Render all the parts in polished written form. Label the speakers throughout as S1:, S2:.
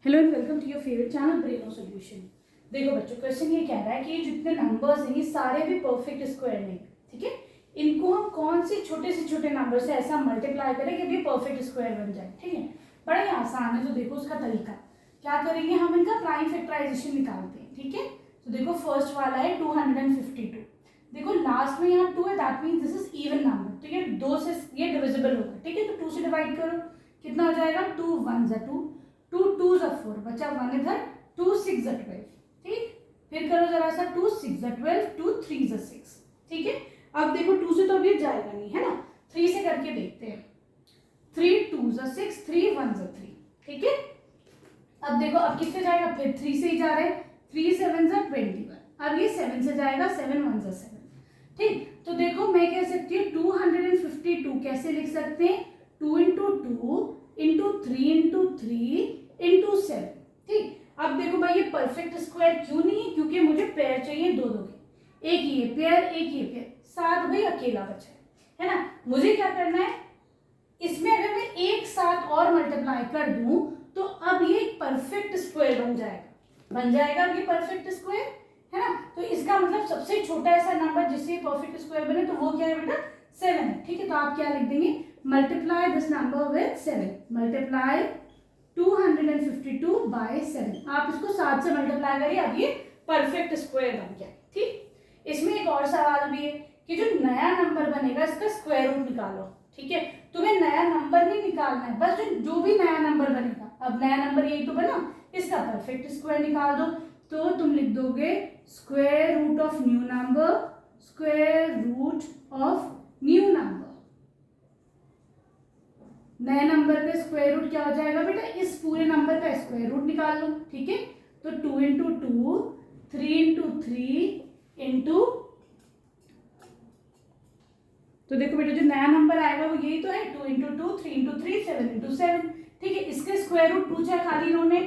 S1: Hello and welcome to your favourite channel Braino solution. देखो बच्चों, question ये कह रहा है कि जितने नंबर्स हैं ये सारे भी परफेक्ट स्क्वायर नहीं, ठीक है। इनको हम कौन से छोटे नंबर से ऐसा मल्टीप्लाई करें कि ये परफेक्ट स्क्वायर बन जाए, ठीक है। बड़ा ही आसान है। तो देखो उसका तरीका क्या करेंगे, हम इनका प्राइम फैक्टराइजेशन निकालते हैं, ठीक है। तो देखो फर्स्ट वाला है 252। देखो लास्ट में यहाँ 2 है, that means this is even number, तो ये 2 से ये डिविजिबल होगा, ठीक है। तो 2 से डिवाइड करो, कितना हो जाएगा, 2 1 2, 2 2 4, बचा 1 इधर, 2 6 12, ठीक। फिर करो जरा सा, 2 6 12, 2 3 6, ठीक है। अब देखो 2 से तो अभी जाएगा नहीं, है ना। 3 से करके देखते हैं, 3 2 6, 3 1 3, ठीक है। अब देखो अब किससे जाएगा, फिर 3 से ही जा रहे हैं, 3 7 21। अब ये 7 से जाएगा, 7 1 7, ठीक। तो देखो मैं कह सकती हूँ 252 कैसे लिख सकते हैं, 2 इंटू 2 इंटू 3 इंटू 3 इंटू 7, ठीक। अब देखो भाई ये परफेक्ट स्क्वायर क्यों नहीं है, क्योंकि मुझे पेयर चाहिए दो दो के, एक ये पेयर एक ये पेयर, 7 भाई अकेला बचा है ना। मुझे क्या करना है, इसमें अगर मैं एक साथ और मल्टीप्लाई कर दूं तो अब ये परफेक्ट स्क्वायर बन जाएगा अब ये परफेक्ट स्क्वायर, है ना। तो इसका मतलब सबसे छोटा ऐसा नंबर जिससे परफेक्ट स्क्वायर बने तो वो क्या है बेटा, 7 है, ठीक है। तो आप क्या लिख देंगे, multiply this number with 7, multiply 252 by 7। आप इसको 7 से मल्टीप्लाई करिए, अब ये परफेक्ट स्क्वायर बन गया, ठीक। इसमें एक और सवाल भी है कि जो नया नंबर बनेगा इसका स्क्वायर रूट निकालो, ठीक है। तुम्हें नया नंबर नहीं निकालना है, बस जो भी नया नंबर बनेगा, अब नया नंबर यही तो बना, इसका परफेक्ट स्क्वायर निकाल दो। तो तुम लिख दोगे square root of new number, square root of new number. नए नंबर का स्क्वायर रूट क्या हो जाएगा बेटा, इस पूरे नंबर का स्क्वायर रूट निकाल लो, ठीक है। तो 2 इंटू 2, 3 इंटू 3 इंटू, तो देखो बेटा जो नया नंबर आएगा वो यही तो है, 2 इंटू 2, 3 इंटू 3, 7 इंटू 7, ठीक है। इसके स्क्वायर रूट पूछा खाली इन्होंने,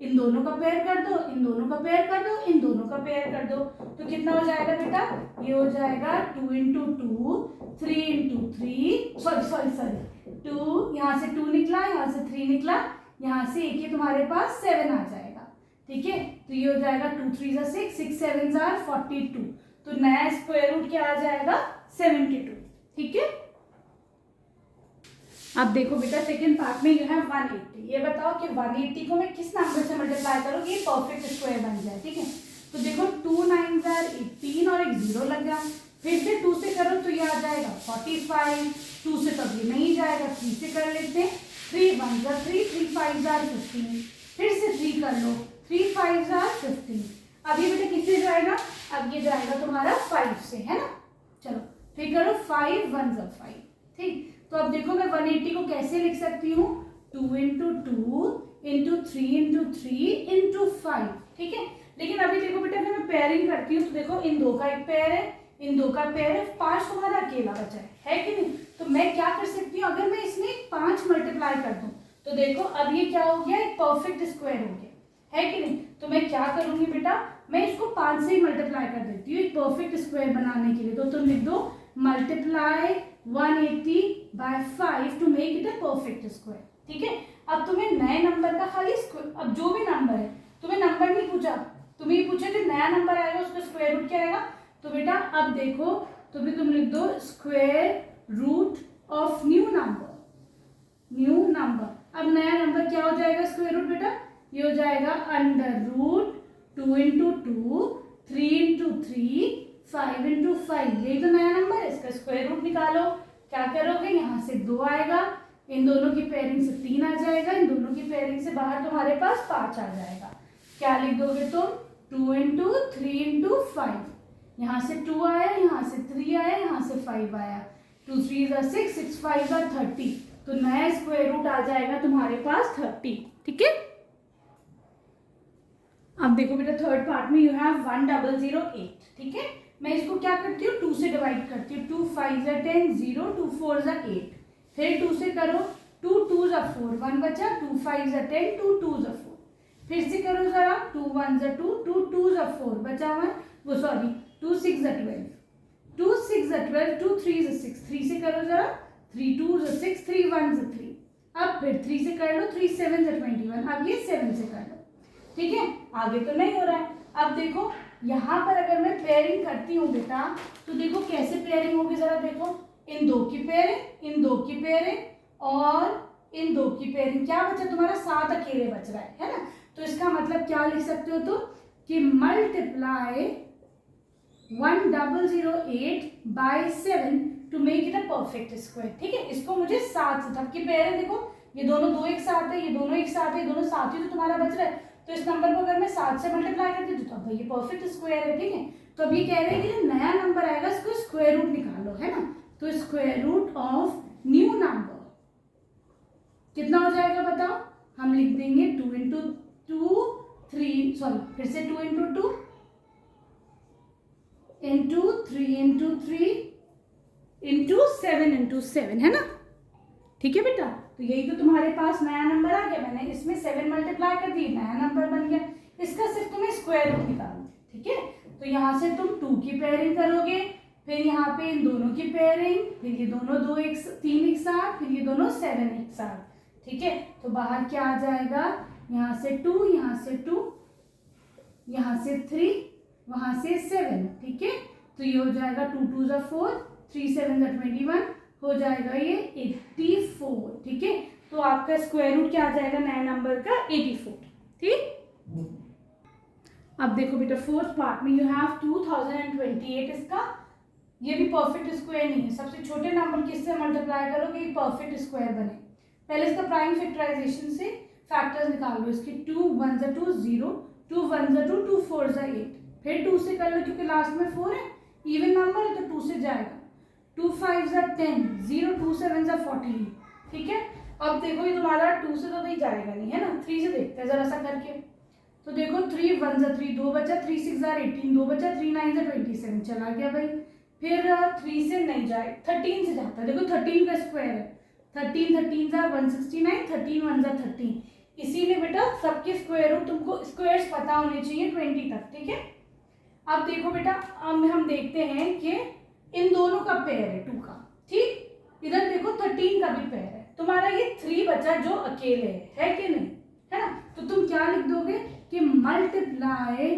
S1: इन दोनों का पेयर कर दो, इन दोनों का पेयर कर दो, इन दोनों का पेयर कर दो, तो कितना हो जाएगा बेटा, ये हो जाएगा 2 इंटू 2, 3 इंटू 3, सॉरी 2, यहाँ से 2 निकला, यहाँ से 3 निकला, यहाँ से एक ही तुम्हारे पास 7 आ जाएगा, ठीक है। तो ये हो जाएगा 2 3 6, 6 7 42, तो नया स्क्वायर रूट क्या आ जाएगा, 72, ठीक है। अब देखो बेटा सेकंड पार्ट में यू हैव 180। ये बताओ कि 180 को मैं किस नंबर से मल्टीप्लाई करूँ कि परफेक्ट स्क्वायर बन जाए, ठीक है। तो देखो 2 9 18 और एक 0 लग गया, फिर से 2 से करो तो ये आ जाएगा 45, 2 से तो ये नहीं जाएगा, 3 से कर लेते हैं, 3 1 3, 3 5 15, फिर से 3 कर लो, 3 5 15। अब ये बेटा किससे जाएगा, अब ये जाएगा तुम्हारा 5 से, है ना। चलो फिर करो 5 1 5, ठीक। तो अब देखो मैं 180 को कैसे लिख सकती हूँ, 2 इंटू 2 इंटू 3 इंटू 3 इंटू 5, ठीक है। लेकिन अभी देखो बेटा अगर मैं पेयरिंग करती हूँ तो देखो इन दो का एक पेयर है, इन दो का पेयर है, 5 तुम्हारा अकेला बचा है कि नहीं। तो मैं क्या कर सकती हूँ, अगर मैं इसमें 5 मल्टीप्लाई कर दूँ तो देखो अब ये क्या हो गया, एक परफेक्ट स्क्वायर हो गया, है कि नहीं। तो मैं क्या करूंगी बेटा, मैं इसको 5 से ही मल्टीप्लाई कर देती हूँ एक परफेक्ट स्क्वायर बनाने के लिए। तो तुम लिख दो multiply 180 by 5 to make it a perfect square, ठीक है। अब तुम्हें नए नंबर का खाली स्क्वायर, अब जो भी नंबर है, तुम्हें नंबर नहीं पूछा, तुम्हें ये पूछा जो नया नंबर आएगा उसका स्क्वायर रूट क्या आएगा। तो बेटा अब देखो तो भी तुम लिख दो square root of new number. अब नया नंबर क्या हो जाएगा स्क्वायर रूट बेटा, ये हो जाएगा under root 2 into 2, 3 into 3, 5 into 5, यही तो नया नंबर है, इसका स्क्वायर रूट निकालो। क्या करोगे, यहाँ से 2 आएगा, इन दोनों की पेयरिंग से 3 आ जाएगा, इन दोनों की पेयरिंग से बाहर तुम्हारे पास 5 आ जाएगा। क्या लिख दोगे तुम, 2 इंटू 3 इंटू 5, यहाँ से 2 आया, यहाँ से 3 आया, यहाँ से 5 आया, 2 3 6, 6 5 30, तो नया स्क्वायर रूट आ जाएगा तुम्हारे पास 30, ठीक है। अब देखो बेटा थर्ड पार्ट में यू हैव 1008, ठीक है। मैं इसको क्या करती हूँ, 2 से डिवाइड करती हूँ, 2 5 10, 0, 2 4 8, फिर 2 से करो, 2 2 4, 1 बचा, 2 5 10, 2 2 4, फिर से करो जरा, 2 1 2, 2 2 4, बचा 1, वो सॉरी 2 6 12, 2 6 12, 2 3 6, 3 से करो जरा, 3 2 6, 3 1 3, अब फिर 3 से कर लो, 3 7 से 21, अब ये 7 से कर लो, ठीक है। आगे तो नहीं हो रहा है। अब देखो यहाँ पर अगर मैं पेयरिंग करती हूँ बेटा, तो देखो कैसे पेयरिंग होगी, जरा देखो, इन दो की पेयरिंग, इन दो की पेयरिंग और इन दो की पेयरिंग, क्या बचा तुम्हारा, 7 अकेले बच रहा है ना। तो इसका मतलब क्या लिख सकते हो तुम कि multiply 1008 by 7 to make it a perfect square, ठीक है। इसको मुझे 7 से, सबकी पेयर है, देखो ये दोनों दो एक साथ है, ये दोनों एक साथ है, ये दोनों साथ ही तो तुम्हारा बच रहा है। तो इस नंबर को अगर मैं 7 से मल्टीप्लाई करती हूँ तो अब ये परफेक्ट स्क्वायर है, ठीक है। तो अब ये कह रहे हैं कि जो नया नंबर आएगा इसको स्क्वायर रूट निकालो, है ना। तो square root of new number कितना हो जाएगा बताओ, हम लिख देंगे 2 इंटू 2 3, सॉरी फिर से 2 into 2 into 3 into 3 into 7 into 7, है ना, ठीक है बेटा। तो यही तो तुम्हारे पास नया नंबर आ गया, मैंने इसमें 7 मल्टीप्लाई कर दी, नया नंबर बन गया। इसका सिर्फ तुम्हें स्क्वायर रूट निकालना, ठीक है। तो यहाँ से तुम 2 की पेयरिंग करोगे, फिर यहाँ पे इन दोनों की पेयरिंग, फिर ये दोनों 3 एक साथ, फिर ये दोनों 7 एक साथ, ठीक है। तो बाहर क्या आ जाएगा, यहाँ से 2, यहाँ से 2, यहाँ से 3, वहां से 7, ठीक है। तो ये हो जाएगा 2 2 जा 4, 3 7 जा 21, हो जाएगा ये 84, ठीक है। तो आपका स्क्वायर रूट क्या आ जाएगा नए नंबर का, 84, ठीक। अब देखो बेटा फोर्थ पार्ट में यू हैव 2028, इसका ये भी परफेक्ट स्क्वायर नहीं है। सबसे छोटे नंबर किससे मल्टीप्लाई करोगे परफेक्ट स्क्वायर बने। पहले इसका प्राइम फैक्टराइजेशन से फैक्टर्स निकाल लो इसके, 2 1 जा 2 0, 2 1 जा 2, 2 4 जा 8, फिर 2 से कर लो क्योंकि लास्ट में 4 है, इवन नंबर है तो 2 से जाएगा, 2 5 जा 10, 0 2 7 जा 14, ठीक है। अब देखो ये तुम्हारा 2 से तो नहीं जाएगा नहीं, है ना। 3 से देखते हैं जरा सा करके, तो देखो 3 1 जा 3, 2 बचा, 3 6 जा 18, 2 बचा, 3 9 जा 27, चला गया भाई। फिर 3 से नहीं जाए, 13 से जाता है, देखो 13 का स्क्वायर है, 13 13 जा 169, 13 1 जा 13, इसीलिए बेटा सबके स्क्वायर रूट तुमको स्क्वायर्स पता होने चाहिए 20 तक, ठीक है। अब देखो बेटा अब हम देखते हैं कि इन दोनों का पेयर है 2 का, ठीक। इधर देखो 13 का भी पेयर है, तुम्हारा ये 3 बचा जो अकेले है कि नहीं, है ना। तो तुम क्या लिख दोगे कि multiply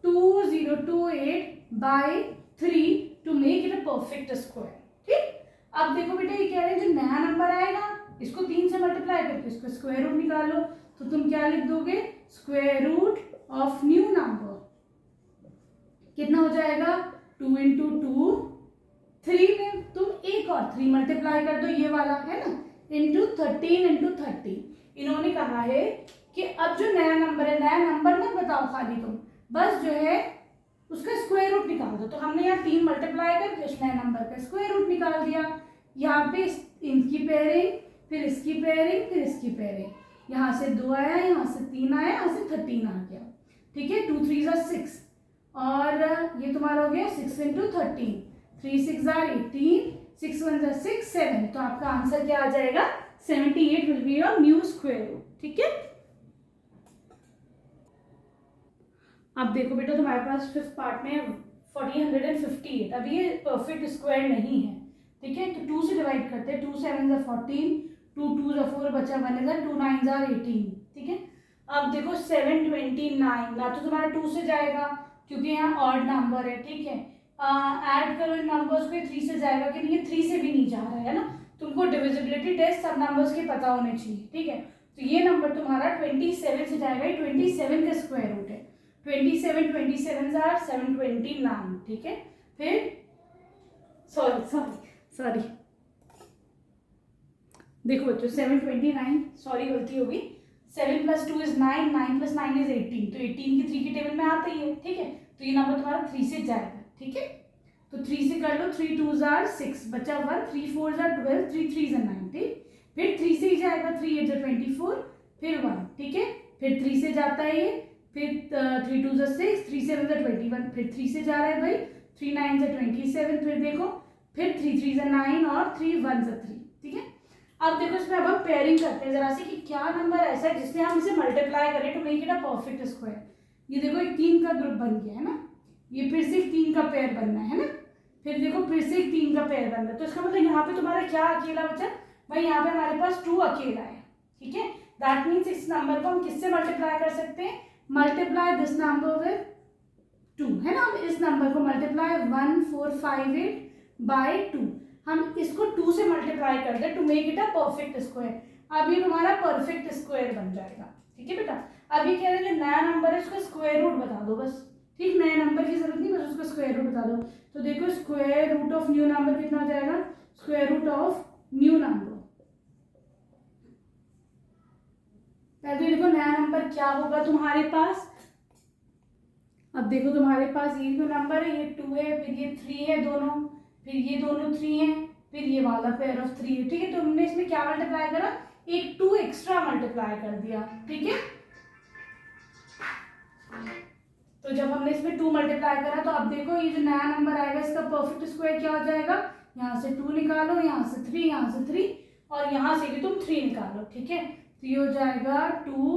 S1: 2028 by 3 to make it a perfect square, ठीक। अब देखो बेटा ये कह रहे हैं जो नया नंबर आएगा इसको 3 से मल्टीप्लाई करके इसको स्क्वायर रूट निकालो, तो तुम क्या लिख दोगे, square root of new number कितना हो जाएगा, 2 इंटू 2, 3 में तुम एक और 3 मल्टीप्लाई कर दो, ये वाला है ना, इंटू 13 इंटू 30। इन्होंने कहा है कि अब जो नया नंबर है, नया नंबर मत बताओ खाली तुम, बस जो है उसका स्क्वायर रूट निकाल दो। तो हमने यहाँ 3 मल्टीप्लाई करके उस नए नंबर का स्क्वायर रूट निकाल दिया। यहाँ पे इनकी पेयरिंग, फिर इसकी पेयरिंग, फिर इसकी पेयरिंग, यहाँ से 2 आया, यहाँ से 3 आया, यहाँ से 13 आ गया, ठीक है। 2 3 जा 6 और ये तुम्हारा हो गया 6 इंटू 13, 3 6 जा 18, 6 1 जा 6 7। तो आपका आंसर क्या आ जाएगा, 78 will be your new square root, ठीक है। अब देखो बेटा तुम्हारे पास फिफ्थ पार्ट में 158, अभी ये परफेक्ट स्क्वायर नहीं है, ठीक है। तो 2 से डिवाइड करते हैं, 2 7 जा 14, 2 2 जा 4 बचा 1 जा 2 9 जा 18, ठीक है। अब देखो 729 ना तो तुम्हारा 2 से जाएगा क्योंकि यहाँ ऑड नंबर है, ठीक है। ऐड करो इन नंबर्स को, 3 से जाएगा कि नहीं, ये 3 से भी नहीं जा रहा है ना। तुमको डिविजिबिलिटी टेस्ट सब नंबर्स के पता होने चाहिए, ठीक है। तो ये नंबर तुम्हारा 27 से जाएगा, ये 27 का स्क्वायर रूट है, 27 27 आर 729, ठीक है। फिर सॉरी देखो बच्चों 729, सॉरी गलती होगी, 7 + 2 = 9, 9 + 9 = 18, तो 18 की 3 की टेबल में आता ही है, ठीक है। तो ये नंबर तुम्हारा 3 से जाएगा, ठीक है। तो 3 से कर लो, 3 2 = 6 बचा 1, 3 4 = 12, 3 3 = 9, ठीक। फिर 3 से ही जाएगा, 3 8 = 24, फिर 1, ठीक है। फिर 3 से जाता है ये, फिर 3 2 = 6, 3 7 = 21, फिर 3 से जा रहा है भाई, 3 9 = 27, फिर देखो फिर 3 3 = 9 और 3 1 = 3, ठीक है। अब देखो इसमें अब हम पेयरिंग करते हैं जरा सी कि क्या नंबर ऐसा है जिससे हम इसे मल्टीप्लाई करें to make it a perfect square. ये देखो एक 3 का ग्रुप बन गया है ना, ये फिर से 3 का पेयर बनना है ना, फिर देखो फिर से 3 का पेयर बन रहा है, तो इसका मतलब यहाँ पे तुम्हारा क्या अकेला बचा, भाई यहाँ पे हमारे पास 2 अकेला है, ठीक है। दैट मीन्स इस नंबर को हम किससे मल्टीप्लाई कर सकते हैं, मल्टीप्लाई दिस नंबर विद 2, है ना। हम इस नंबर को मल्टीप्लाई 1458 बाई 2, हम इसको 2 से मल्टीप्लाई कर दे to make it a perfect square. अब ये तुम्हारा परफेक्ट स्क्वायर बन जाएगा, ठीक है बेटा। अभी कह रहे हैं जो नया नंबर है उसका स्क्वायर रूट बता दो बस, ठीक, नए नंबर की जरूरत नहीं, बस उसका स्क्वायर रूट बता दो। तो देखो square root of new number कितना हो जाएगा, square root of new number, पहले देखो नया नंबर क्या होगा तुम्हारे पास। अब देखो तुम्हारे पास ये जो नंबर है ये 2 है, फिर ये 3 है दोनों, फिर ये दोनों 3 है, फिर ये वाला पेयर ऑफ 3 है, ठीक है। तो हमने इसमें क्या मल्टीप्लाई करा, एक 2 एक्स्ट्रा मल्टीप्लाई कर दिया, ठीक है। तो जब हमने इसमें 2 मल्टीप्लाई करा तो अब देखो ये जो नया नंबर आएगा इसका परफेक्ट स्क्वायर क्या हो जाएगा, यहाँ से 2 निकालो, यहाँ से 3, यहाँ से 3 और यहाँ से भी तुम 3 निकालो, ठीक है। तो ये हो जाएगा 2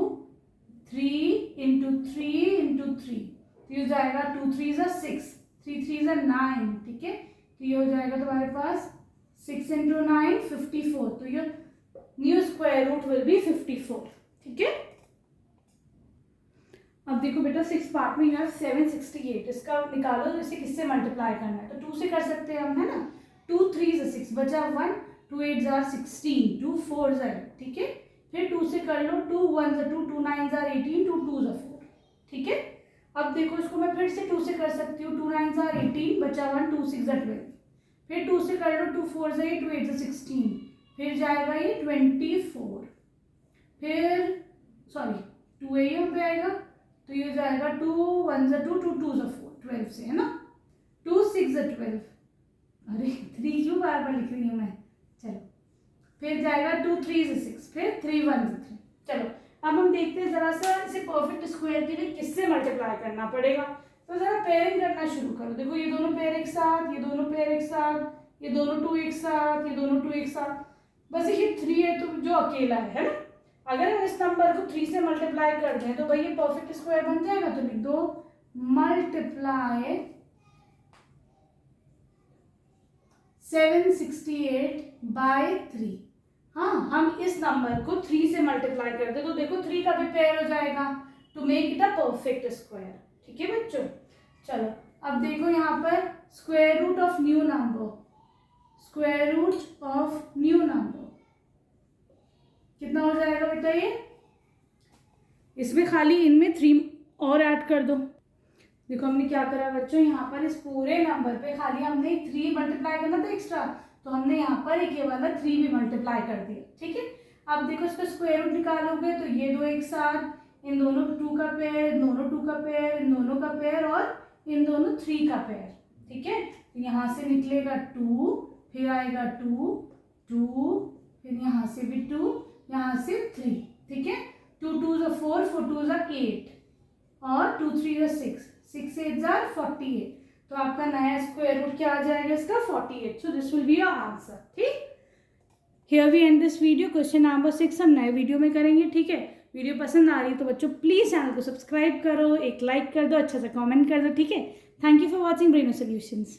S1: 3 इंटू 3 इंटू 3, तो ये हो जाएगा 2 3 ज़ा 6, 3 3 ज़ा 9, ठीक है। तो ये हो जाएगा तुम्हारे पास 6 इंटू 9 54, तो ये new square root will be 54, ठीक है। अब देखो बेटा 6 पार्ट में यहाँ 768, इसका निकालो, इसे किससे मल्टीप्लाई करना है, तो 2 से कर सकते हैं हम, है ना। 2 3 ज़ा 6 बचा 1, 2 8 ज़ा 16, 2 4 ज़ा 8, ठीक है। फिर 2 से कर लो, 2 1 ज़ा 2, 2 9 ज़ा 18, 2 2 ज़ा 4, ठीक है। अब देखो इसको मैं फिर से 2 से कर सकती हूँ, 2 9 ज़ा 18 बचा 1, 2 6 ज़ा 12, फिर 2 से कर लो, 2 4 ज़ा 8, 2 8 ज़ा 16, फिर जाएगा ये 24, फिर सॉरी 2 यहाँ पे आएगा, तो ये जाएगा 2 1 ज़ा 2, 2 2 ज़ा 4, 12 से, है ना। 2 6 ज़ा 12, अरे 3 क्यों बार बार लिख रही हूँ मैं, चलो। फिर जाएगा 2 3 ज़ा 6, फिर 3 1 ज़ा 3। चलो अब हम देखते हैं जरा सा इसे परफेक्ट स्क्वायर के लिए किससे मल्टीप्लाई करना पड़ेगा। तो जरा पेयरिंग करना शुरू करो। देखो ये दोनों पेयर एक साथ, ये दोनों पेयर एक साथ, ये दोनों 2 एक साथ, ये दोनों 2 एक साथ, बस ये 3 है तो जो अकेला है ना। अगर हम इस नंबर को 3 से मल्टीप्लाई कर दें तो भाई ये परफेक्ट स्क्वायर बन जाएगा। तो लिख दो मल्टीप्लाई 768 बाई 3। हाँ, हम इस नंबर को 3 से मल्टीप्लाई कर दे तो देखो 3 का भी पेयर हो जाएगा to make it a perfect square, ठीक है बच्चों। चलो अब देखो यहाँ पर square root of new number, square root of new number कितना हो जाएगा बेटा, ये इसमें खाली इनमें 3 और ऐड कर दो। देखो हमने क्या करा बच्चों, यहाँ पर इस पूरे नंबर पे खाली हमने 3 मल्टीप्लाई करना था एक्स्ट्रा, तो हमने यहाँ पर एक ये वाला 3 भी मल्टीप्लाई कर दिया, ठीक है। अब देखो इसका स्क्वायर रूट निकालोगे तो ये 2 एक साथ, इन दोनों 2 का पेयर, इन दोनों 2 का पेयर, इन दोनों का पेयर और इन दोनों 3 का पेयर, ठीक है। तो यहाँ से निकलेगा 2, फिर आएगा 2 2, फिर यहाँ से भी 2, यहाँ से 3, ठीक है। 2 2 ज़ा 4, 4 2 ज़ा 8 और 2 3 ज़ा 6, 6 8 ज़ा 48। तो आपका नया स्क्वायर रूट क्या आ जाएगा इसका 48। So this will be your answer, ठीक। Here we end this video. Question number 6 हम नए वीडियो में करेंगे, ठीक है। वीडियो पसंद आ रही है तो बच्चों प्लीज़ चैनल को सब्सक्राइब करो, एक लाइक कर दो, अच्छा सा कमेंट कर दो, ठीक है। Thank you for watching Braino solutions.